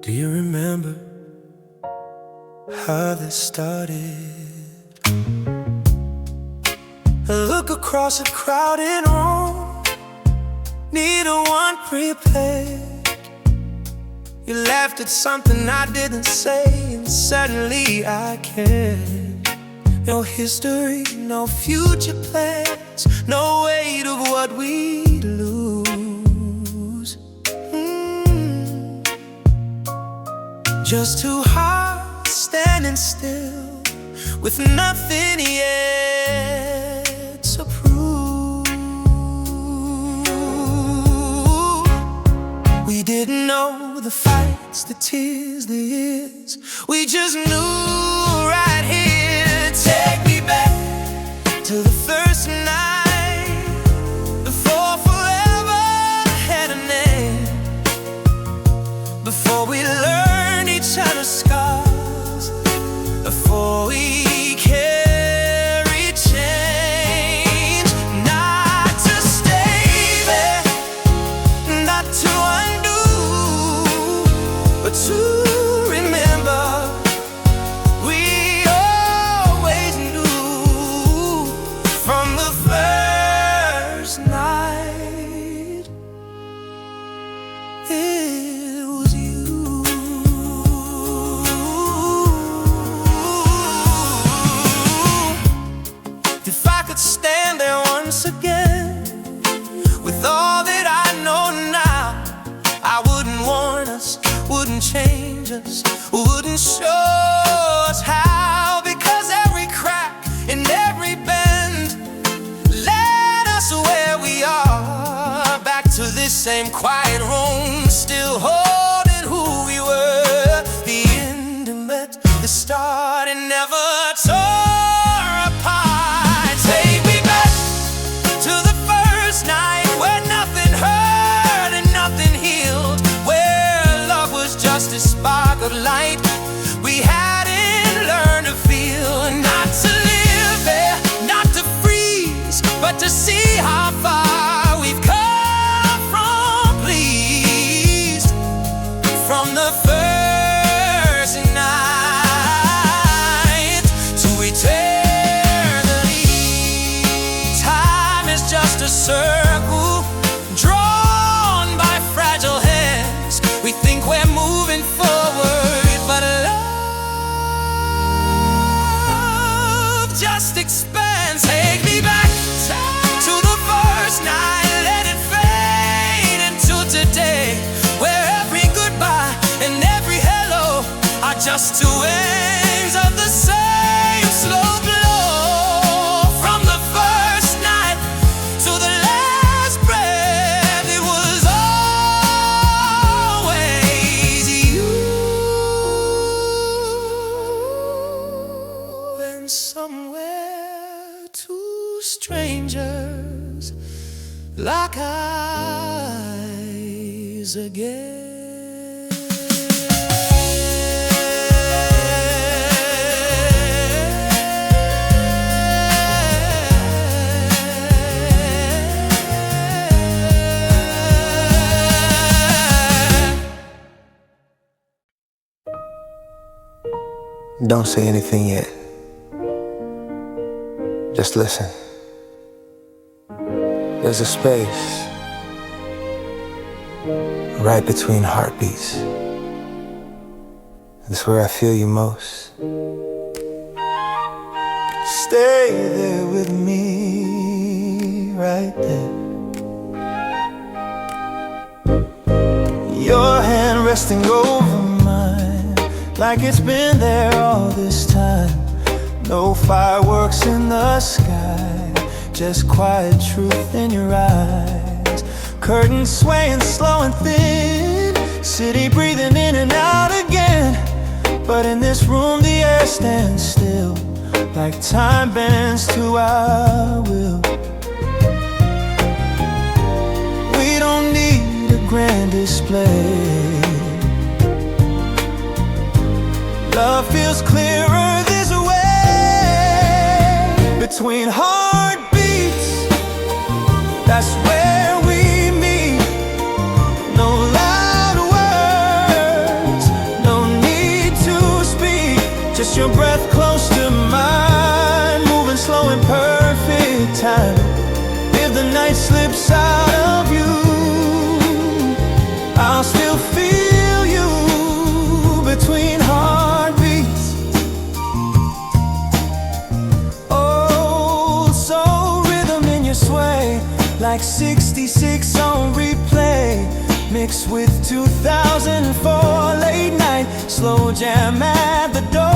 Do you remember how this started? I look across a crowded room, neither one prepared. You laughed at something I didn't say, and suddenly I cared. No history, no future plans, no weight of what we lose. Just two hearts standing still, with nothing yet to prove. We didn't know the fights, the tears, the years. We just knew right here. Take me back to the first night, before forever had a name, before we learned each other's scars, before we carried change. Not to stay there, not to undo, but to remember. We always knew from the first night it was you. If I could stand there once again, with all that I know now, I wouldn't warn us, wouldn't change us, wouldn't show us how. Because every crack and every bend led us where we are, back to this same quiet room, still holding who we were. The end and met the start, and never tore apart. Take me back to the first night, where nothing hurt and nothing healed, where love was just a spark of light we hadn't learned to feel. Not to live there, not to freeze, but to see how far we've come from. Pleased from the first night to eternity. Time is just a circle drawn by fragile hands. We think we're moving forward, but love just expands. Take me back to the first night, let it fade into today, where every goodbye and every hello are just two ends of the same slow blow. From the first night to the last breath, it was always you. And somewhere two strangers lock eyes again. Don't say anything yet. Just listen. There's a space right between heartbeats. That's where I feel you most. Stay there with me, right there. Your hand resting over mine, like it's been there all this time. No fireworks in the sky, just quiet truth in your eyes. Curtains swaying slow and thin, city breathing in and out again. But in this room the air stands still, like time bends to our will. We don't need a grand display. Love feels clearer this way. Between heartbeats, Taste your breath close to mine, moving slow in perfect time. If the night slips out of you, I'll still feel you between heartbeats. Oh, soul rhythm in your sway, like 66 on replay, mixed with 2004 late night slow jam at the door.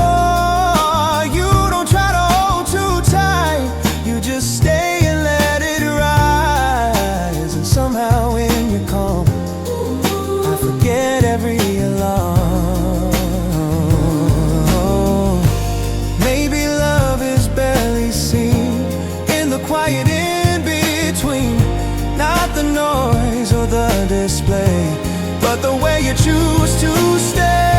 You don't try to hold too tight, you just stay and let it rise. And somehow when you come, I forget every alarm. Maybe love is barely seen in the quiet in between, not the noise or the display, but the way you choose to stay.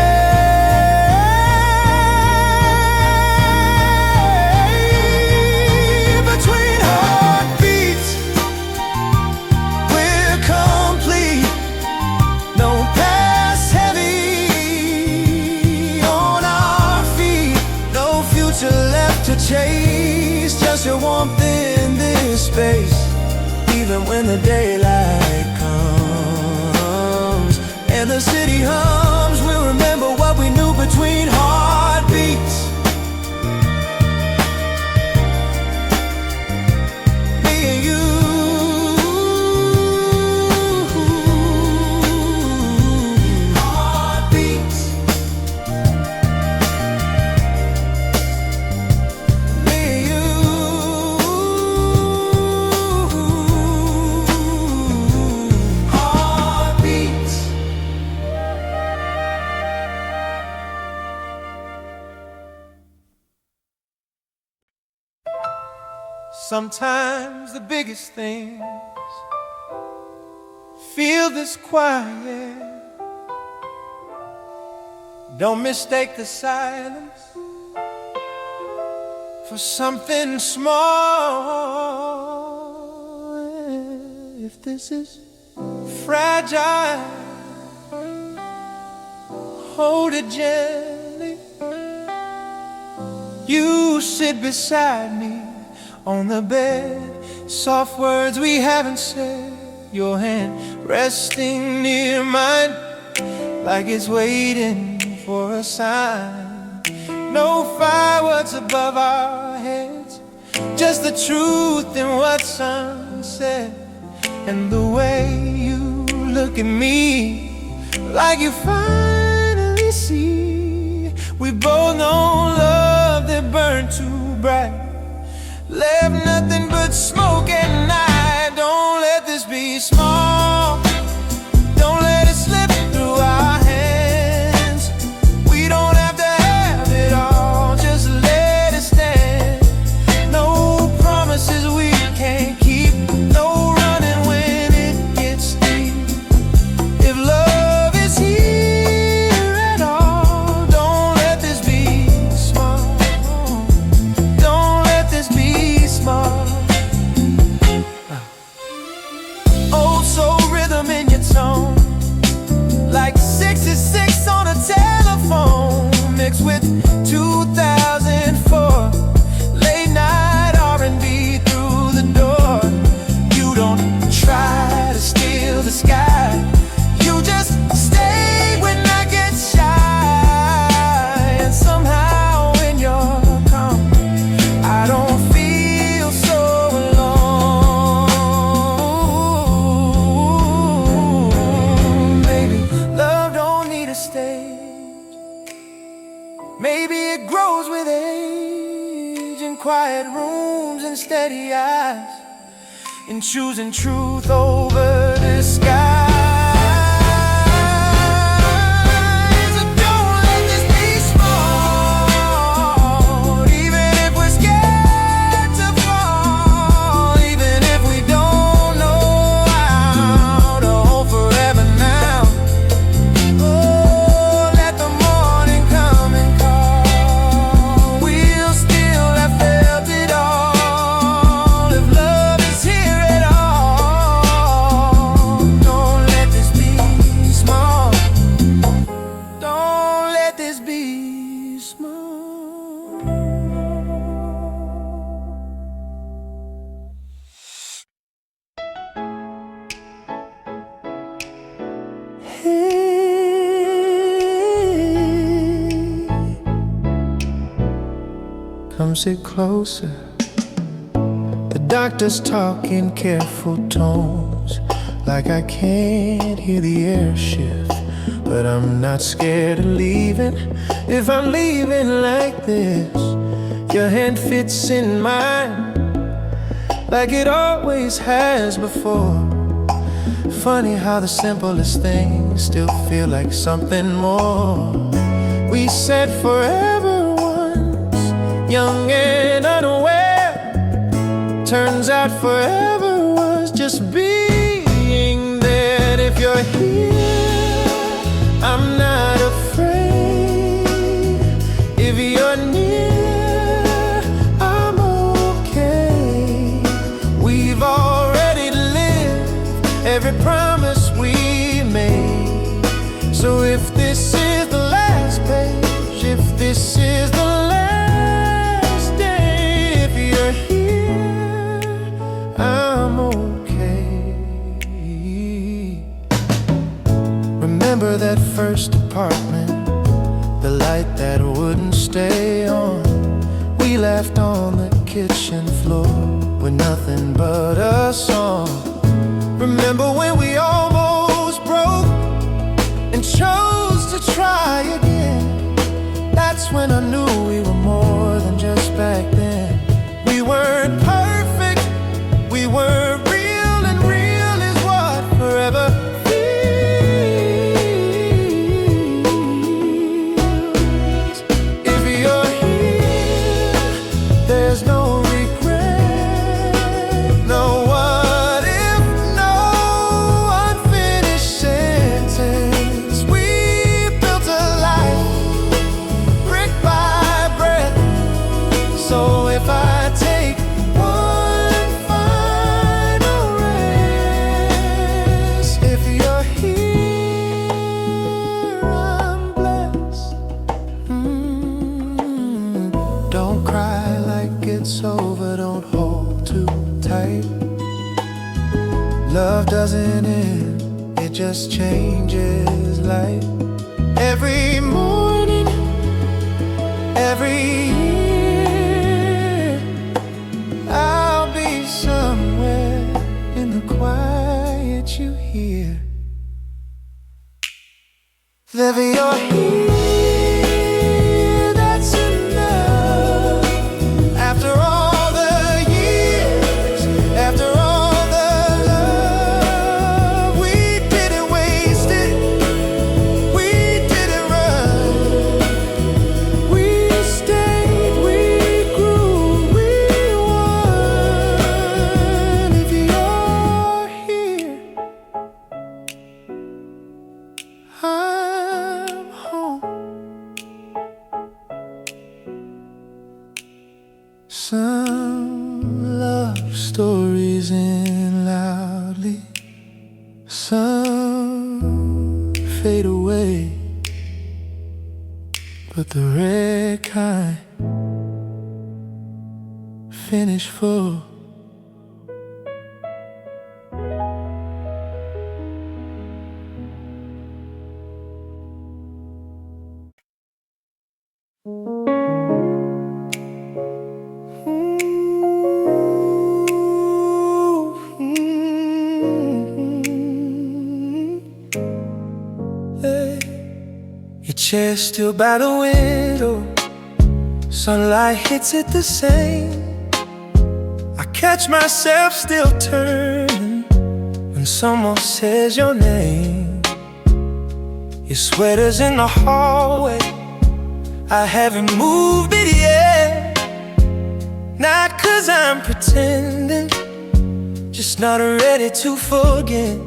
Between heartbeats, we're complete. No past heavy on our feet, no future left to chase, just your warmth in this space. Even when the daylight comes and the city hums, we'll remember what we knew between heartbeats. Me and you. Heartbeats. Me and you. Sometimes the biggest things feel this quiet. Don't mistake the silence for something small. If this is fragile, hold it gently. You sit beside me on the bed, soft words we haven't said, your hand resting near mine, like it's waiting for a sign. No fireworks above our heads, just the truth in what's unsaid. And the way you look at me, like you finally see, we both know love that burned too bright, left nothing but smoke at night. Don't let this be small, don't let it slip through our hands. We don't have to have it all, just let it stand. No promises we can't keep, no running when it gets deep. If love is here at all, don't let this be small, don't let this be small. Old soul rhythm in your tone, like 66 on a telephone, mixed with 2004 late night R&B through the door. You don't try to steal the sky, you just stay when I get shy. And somehow when you're calm, I don't feel so alone. Maybe love don't need a stage, maybe it grows with age, in quiet rooms and steady eyes, in choosing truth over disguise. So don't let this be small, even if we're scared to fall, even if we don't know how to hold forever now. Oh, let the morning come and call, we'll still have felt it all. If love is here at all, sit closer. The doctor's talking careful tones, like I can't hear the air shift. But I'm not scared of leaving. If I'm leaving like this, your hand fits in mine, like it always has before. Funny how the simplest things still feel like something more. We said forever once, young and unaware. Turns out forever was just being there. And if you're here, I'm not afraid. If you're near, I'm okay. We've already lived every promise we made. So if this is the last page, if this is the last day, if you're here, I'm okay. Remember that first apartment, the light that wouldn't stay on. We laughed on the kitchen floor with nothing but a song. Remember when we almost broke and chose to try again? That's when I knew we were more than just back then. We weren't perfect, we were real, and real is what forever feels. If you're here, there's no regret, no what if, no unfinished sentence. We built a life brick by brick. So if I take one final rest, if you're here, I'm blessed. Don't cry like it's over, don't hold too tight. Love doesn't end, it just changes light. Every morning, every year, I'll be somewhere in the quiet you hear. If you're here, that's enough. After all the years, after all the love, we didn't waste it, we didn't run. We stayed, we grew, we won. If you're here, I'm home. Some love stories end loudly, some fade away, but the red kind finish full. Your chair's still by the window, sunlight hits it the same. I catch myself still turning when someone says your name. Your sweater's in the hallway, I haven't moved it yet. Not 'cause I'm pretending, just not ready to forget.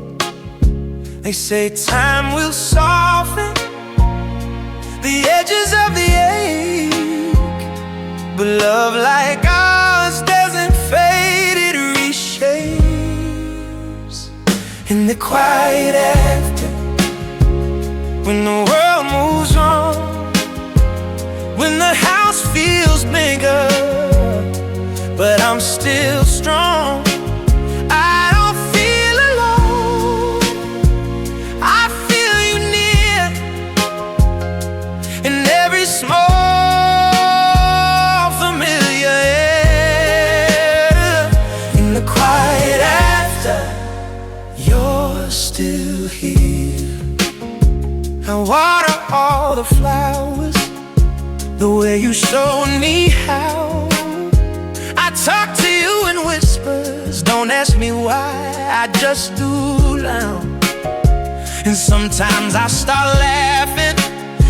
They say time will soften the edges of the ache, but love like ours doesn't fade, it reshapes. In the quiet after, when the world moves on, when the house feels bigger, but I'm still strong. I don't feel alone, I feel you near. And every small familiar the flowers, the way you showed me how. I talk to you in whispers, don't ask me why, I just do now. And sometimes I start laughing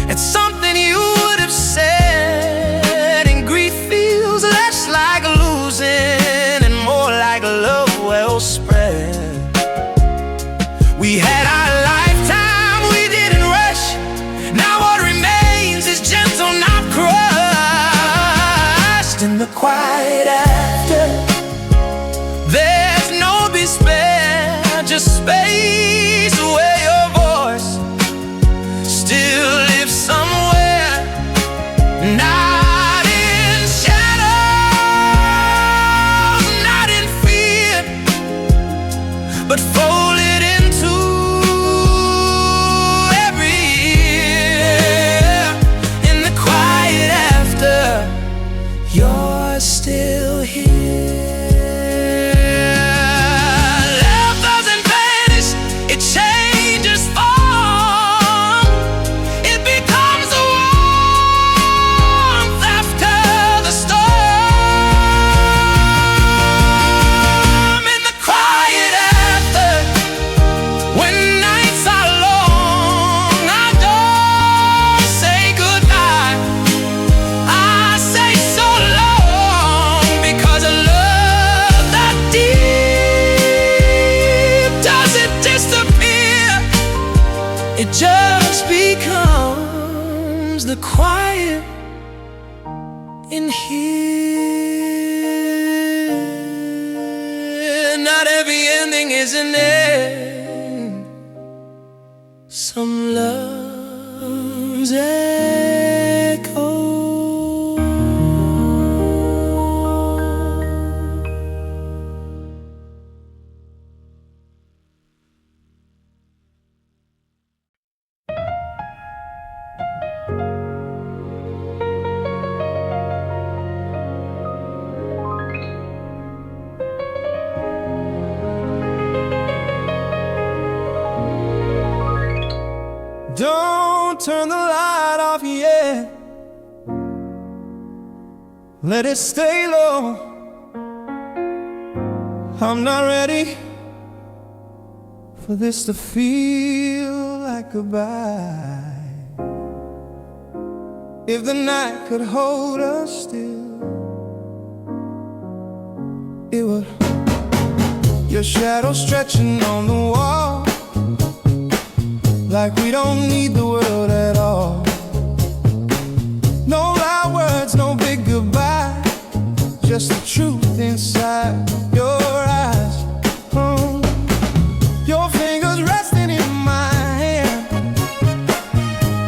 at something you would have said, and grief feels less like losing and more like love well spread. We had our lifetime, we didn't rush. Now what remains is gentle, not crushed. In the quiet after, there's no despair, just space where your voice still lives somewhere. Not in shadows, not in fear, but folded into every year. In the quiet after, you're still here. Love doesn't vanish, it changes form. It becomes a warmth after the storm. In the quiet after, when nights are long, I don't say goodbye, I say so long, because a love that deep doesn't disappear, it just becomes the quiet in here. Not every ending is an end. Some loves echo. Don't turn the light off yet, let it stay low. I'm not ready for this to feel like goodbye. If the night could hold us still, it would. Your shadow stretching on the wall, like we don't need the world at all. No loud words, no big goodbye, just the truth inside your eyes. Your fingers resting in my hand,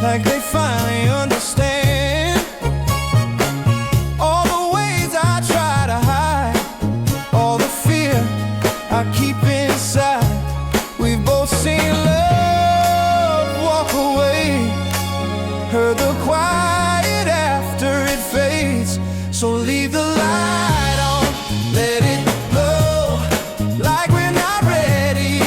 like they finally understand all the ways I try to hide, all the fear I keep inside. We've both seen love walk away, heard the quiet after it fades. So leave the light on, let it blow, like we're not ready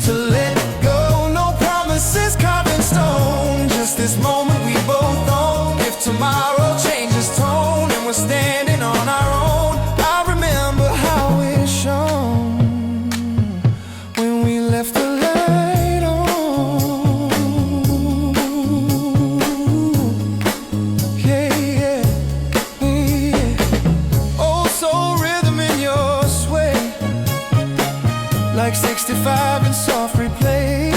to let go. No promises carved in stone, just this moment we both own. If tomorrow changes tone and we're standing on our own, I remember how it shone when we left the light on. Yeah, yeah, yeah. Oh, soul rhythm in your sway, like 65 in soft replay,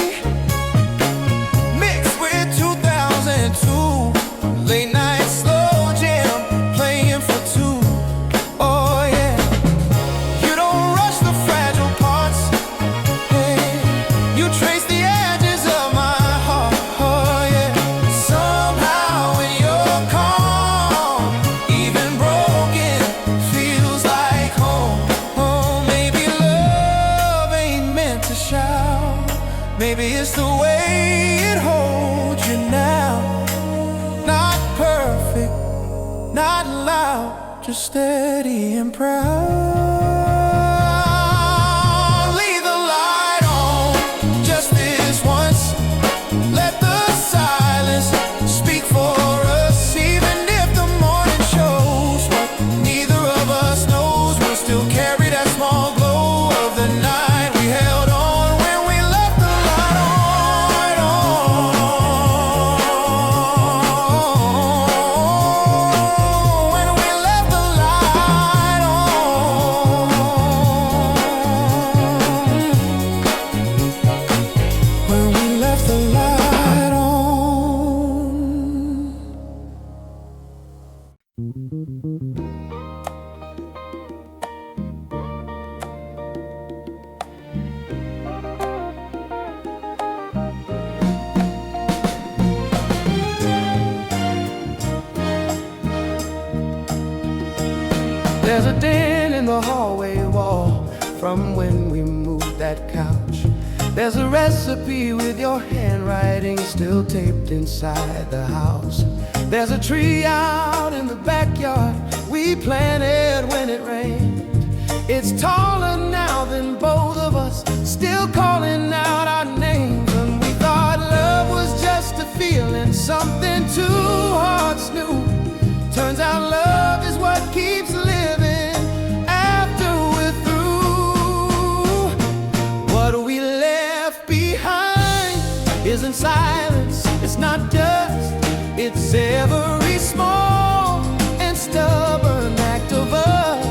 mixed with 2002, late night slow jam playing for two. Oh yeah, you don't rush the fragile parts, hey. You trace the edges of my heart, oh yeah. Somehow when you're calm, even broken feels like home. Oh, maybe love ain't meant to shout, maybe it's the way it holds you now. Not perfect, not loud, just steady and proud. Leave the light on, just this once. Let the silence speak for There's a dent in the hallway wall from when we moved that couch. There's a recipe with your handwriting still taped inside the house. There's a tree out in the backyard we planted when it rained. It's taller now than both of us, still calling out our names. And we thought love was just a feeling, something two hearts knew. Turns out love is what keeps living after we're through. What we left behind isn't silence, it's not dust, it's every small and stubborn act of us.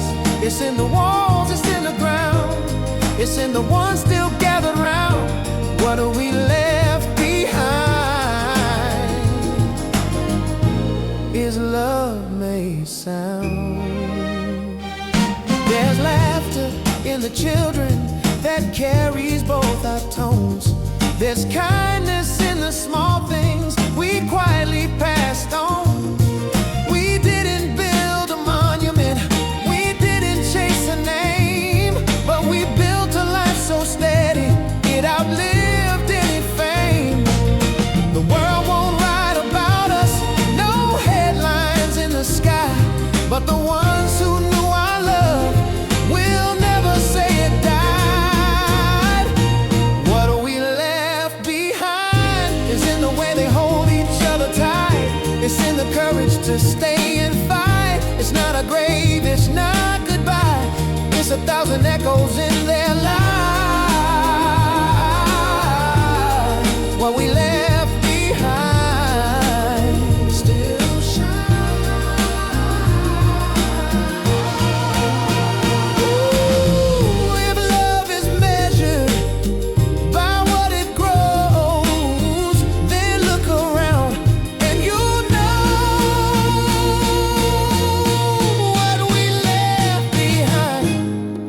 It's in the walls, it's in the ground, it's in the ones still gathered round. What are we left behind is love made sound. There's laughter in the children that carries both our tones. There's kindness in the small things we quietly passed on. We didn't build a monument, we didn't chase a name, but we built a life so steady it outlived any fame. The world won't write about us, no headlines in the sky, but the ones who knew our love will never say it died. What we left behind is in the way they hold each other tight. It's in the courage to stay and fight. It's not a grave, it's not goodbye, it's 1,000 echoes in their lives. What we left behind still shines. Ooh, if love is measured by what it grows, then look around and you'll know what we left behind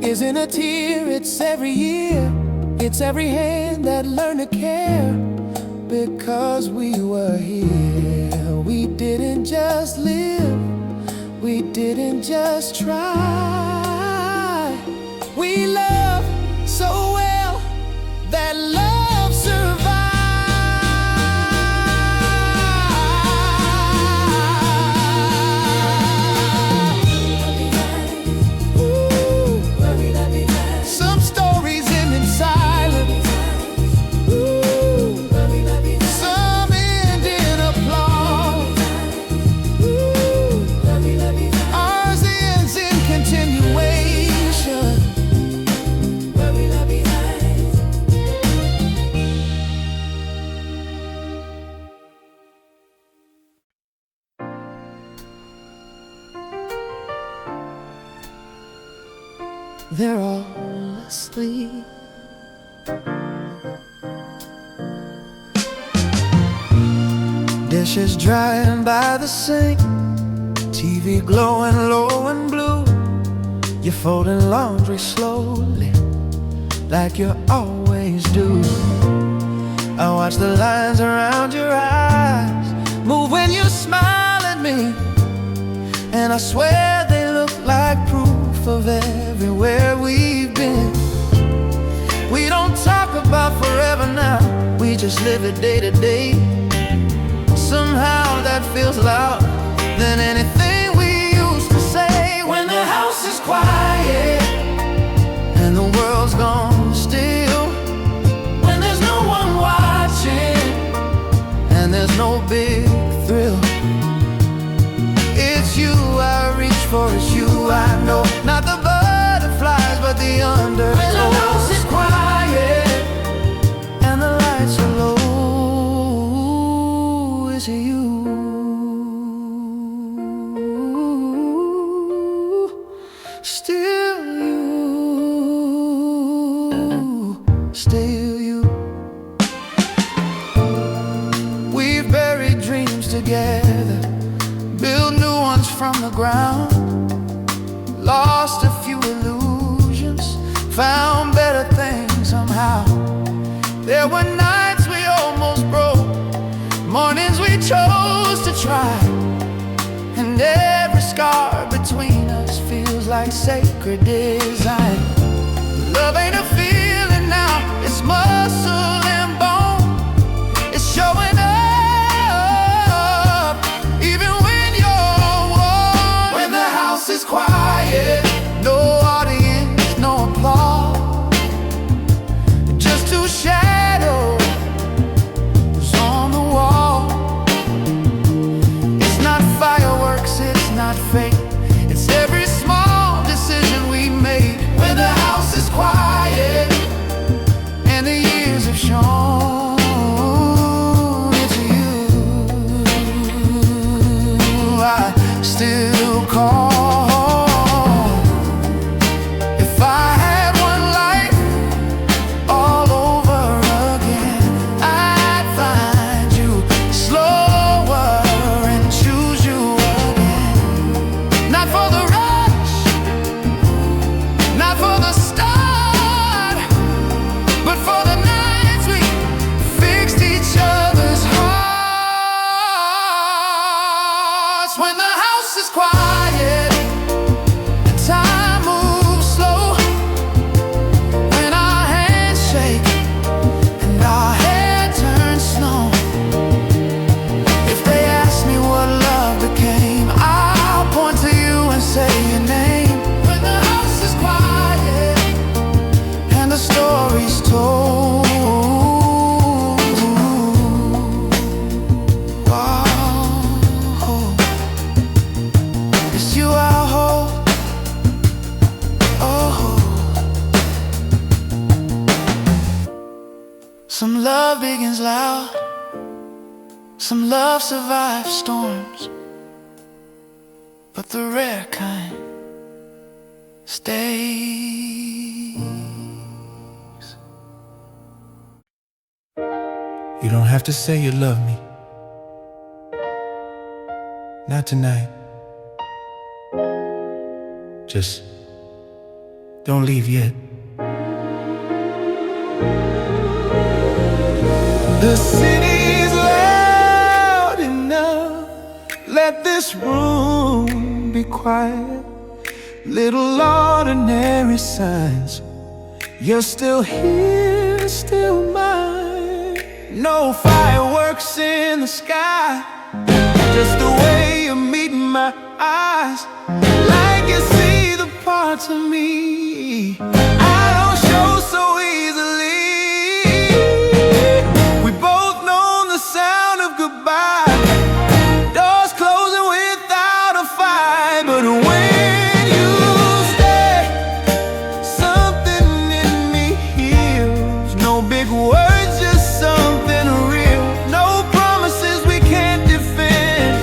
isn't a tear, it's every year, it's every hand that learned to care. Because we were here, we didn't just live, we didn't just try. We loved so well that love survived. Ooh. Some stories end in silence, some end in applause. Ours ends in continuation. They're all asleep. Dishes drying by the sink, TV glowing low and blue. You're folding laundry slowly, like you always do. I watch the lines around your eyes move when you smile at me, and I swear they look like proof of everywhere we've been. We don't talk about forever now, we just live it day to day. Somehow that feels louder than anything we used to say. When the house is quiet and the world's gone still, when there's no one watching and there's no big thrill, it's you I reach for, it's you I know. Not the butterflies, but the undertow. When the house is quiet and the lights are low, is it you? Still you, still you. We've buried dreams together, build new ones from the ground, lost a few illusions, found better things somehow. There were nights we almost broke, mornings we chose to try, and every scar between us feels like sacred design. Love ain't a feeling now, it's muscle and bone. It's showing up even when you're alone. When the house is quiet, no audience, no applause, just two shadows on the wall. It's not fireworks, it's not fake, it's every small decision we made. When the house is quiet and the years have shown it's you, I still call. If I had one life all over again, I'd find you slower and choose you again. Not for the rush, not for the start, but for the nights we fixed each other's hearts. When the house is quiet and time moves slow, when our hands shake and our hair turns snow. If they ask me what love became, I'll point to you and say your name. When the house is quiet and the story's told, oh, it's you I'll hold. Oh, some love begins loud, some love survives storms, but the rare kind stays. You don't have to say you love me. Not tonight. Just don't leave yet. The city's loud enough. Let this room be quiet. Little ordinary signs. You're still here, still mine. No fireworks in the sky, just the way you're meeting my eyes. Like you see the parts of me I don't show so easily. We both know the sound of goodbye, doors closing without a fight. But when you stay, something in me heals. No big words, just something real. No promises we can't defend,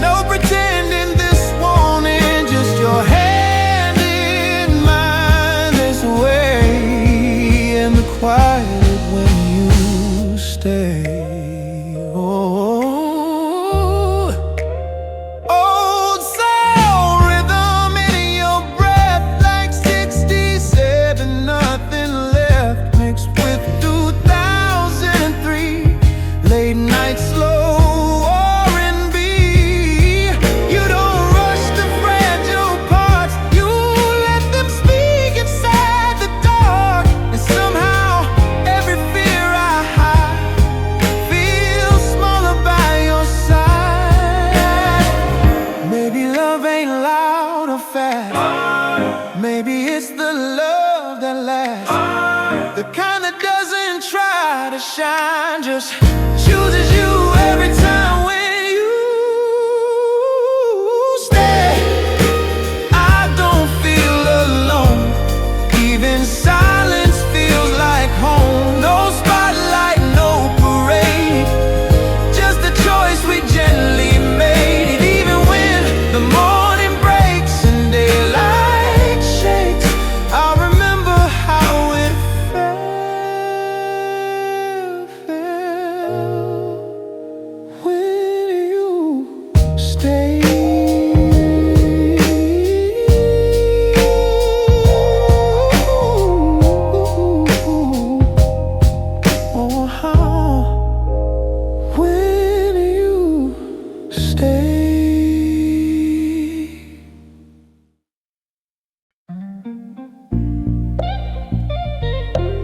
no pretending this won't end. Just your hand in mine this way, and the quiet when you stay. Oh, old soul rhythm in your breath, like 67, nothing left, mixed with 2003. Late night slow R&B. You don't rush the fragile parts, you let them speak inside the dark. And somehow every fear I hide feels smaller by your side. Maybe love ain't loud or fast, maybe it's the love that lasts, the kind that doesn't try to shine, just chooses you every time. When you stay, I don't feel alone. Even silence feels like home. No spotlight, no parade, just the choice we gently made. And even when the morning breaks and daylight shakes, I remember how it felt.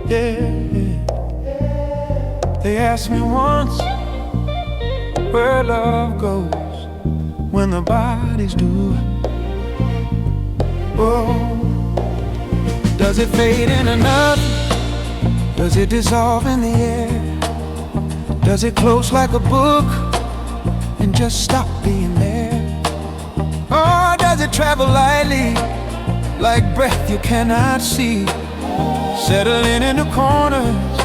yeah. They asked me once where love goes when the bodies do. Oh, does it fade into nothing? Does it dissolve in the air? Does it close like a book and just stop being there? Or does it travel lightly like breath you cannot see, settling in the corners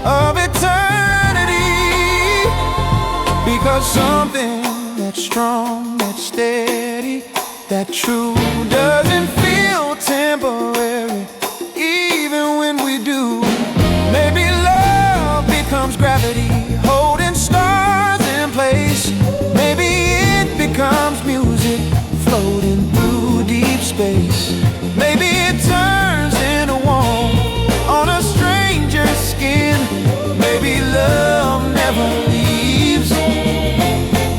of eternity? Because something that's strong, that's steady, that true doesn't feel temporary, even when we do. Maybe love becomes gravity, holding stars in place. Maybe it becomes music, floating through deep space. Maybe it turns into warmth on a stranger's skin. Maybe love never leaves.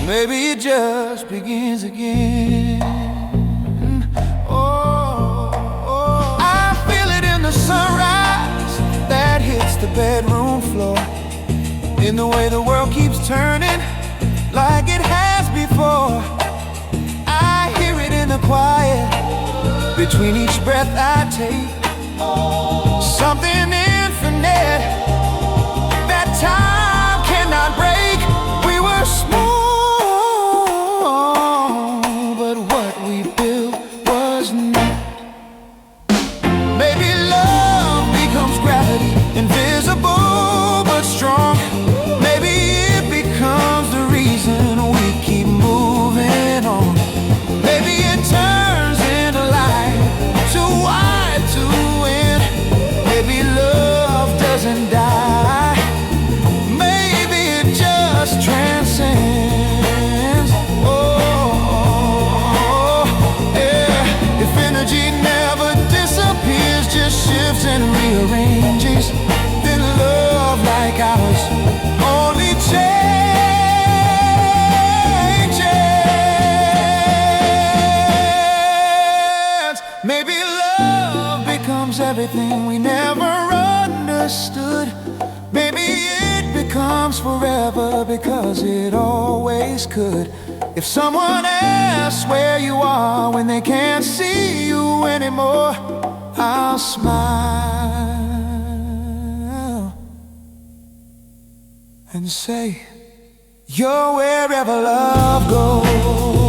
Maybe it just begins again. Oh, I feel it in the sunrise that hits the bedroom floor, in the way the world keeps turning like it has before. I hear it in the quiet between each breath I take. Something infinite that time cannot break. We were small, but what we built was not. Maybe love becomes gravity, invisible but strong. Maybe it becomes the reason we keep moving on. Maybe it turns into light, too wide to win. Maybe love doesn't die. Maybe it just transcends. Oh, yeah. If energy never disappears, just shifts and rearranges, then love like ours only changes. Maybe love becomes everything we never understood. Maybe it becomes forever because it always could. If someone asks where you are when they can't see you anymore, I'll smile and say, you're wherever love goes.